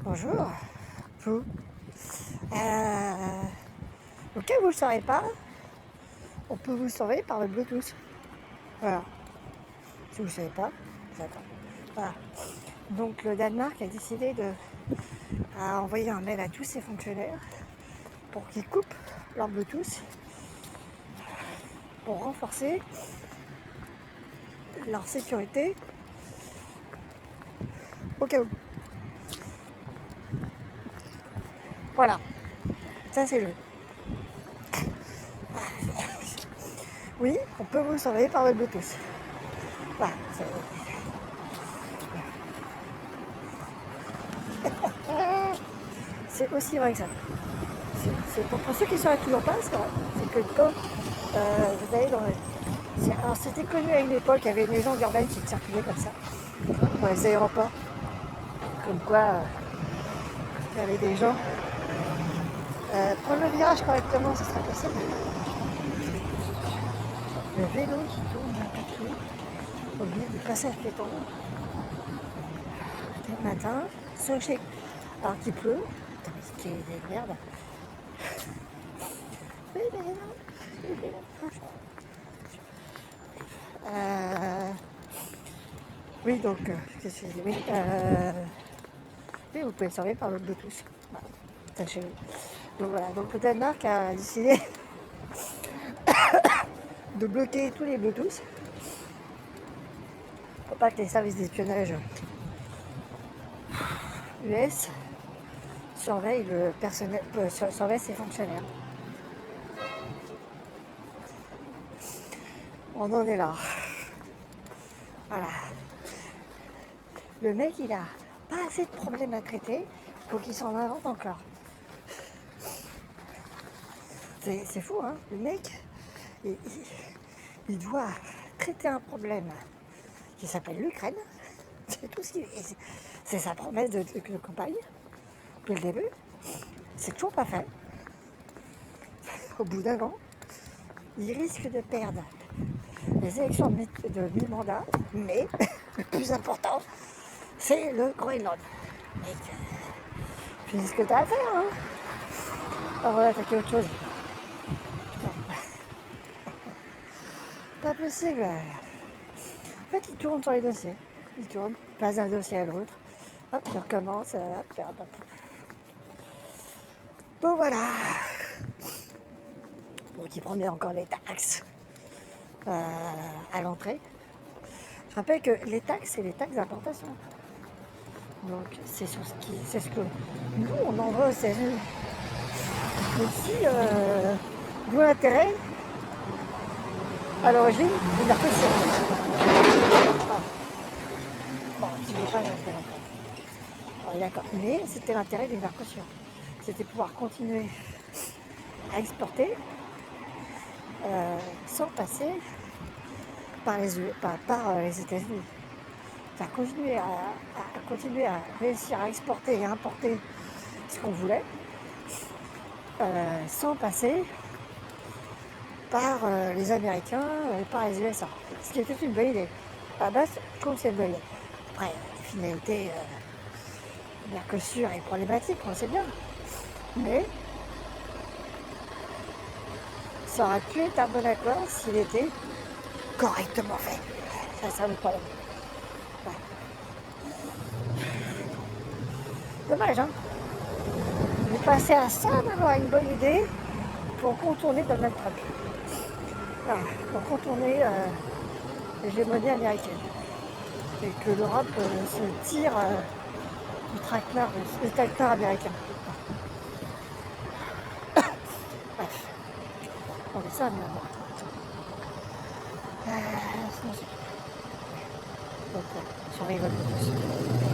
Bonjour, vous. Au cas où vous ne le saurez pas, on peut vous sauver par le Bluetooth. Voilà, si vous ne le savez pas, d'accord. Voilà. Donc le Danemark a décidé de envoyer un mail à tous ses fonctionnaires pour qu'ils coupent leur Bluetooth pour renforcer leur sécurité au cas où. Voilà, ça c'est le. Oui, on peut vous sauver par le Bluetooth. Voilà, c'est aussi vrai que ça. C'est pour ceux qui ne sauraient toujours pas, c'est vrai. C'est que quand vous allez dans alors c'était connu à une époque, il y avait une légende urbaine qui circulait comme ça, dans les aéroports. Comme quoi, il y avait des gens. Prendre le virage correctement, ce sera possible. Le vélo qui tourne d'un peu au milieu du passage piéton. Le matin, alors qu'il pleut. Putain, mais c'est des merdes. Oui, donc, qu'est-ce que je dis? Oui, oui, vous pouvez le sauver par le Bluetooth. Voilà, sachez-le. Donc voilà, donc le Danemark a décidé de bloquer tous les Bluetooth pour pas que les services d'espionnage US surveillent le personnel, surveillent ses fonctionnaires. On en est là. Voilà. Le mec, il a pas assez de problèmes à traiter pour qu'il s'en invente encore. C'est fou, hein. Le mec, il doit traiter un problème qui s'appelle l'Ukraine. C'est tout ce qu'il. C'est sa promesse de campagne depuis le début. C'est toujours pas fait. Au bout d'un an, il risque de perdre les élections de mi-mandat, mais le plus important, c'est le Groenland. Mec, fais ce que t'as à faire, hein. Alors voilà, attaquer autre chose. Pas possible. En fait, il tourne sur les dossiers. Il tourne, passe d'un dossier à l'autre. Hop, il recommence. Hop. Bon, voilà. Donc, il prenait encore les taxes à l'entrée. Je rappelle que les taxes, c'est les taxes d'importation. Donc, c'est ce que nous, on envoie aux États-Unis. Donc, d'où l'intérêt, à l'origine, du Mercosur. Ah. Bon, tu ne veux pas l'intérêt. D'accord. Mais c'était l'intérêt du Mercosur. C'était pouvoir continuer à exporter sans passer par les États-Unis. Ça continuer à réussir à exporter et à importer ce qu'on voulait sans passer par les Américains et par les USA. Ce qui était une bonne idée. À la base, je trouve que c'est une bonne idée. Après, les finalités Mercosur est problématique, on sait bien. Mais ça aurait pu être un bon accord s'il était correctement fait. Ça le problème. Ouais. Dommage, hein. On est passé à ça d'avoir une bonne idée pour contourner Donald Trump. Voilà, pour contourner l'hégémonie américaine. Et que l'Europe se tire du tracteur américain. Bref, on fait ça, mais donc, on rigole tous.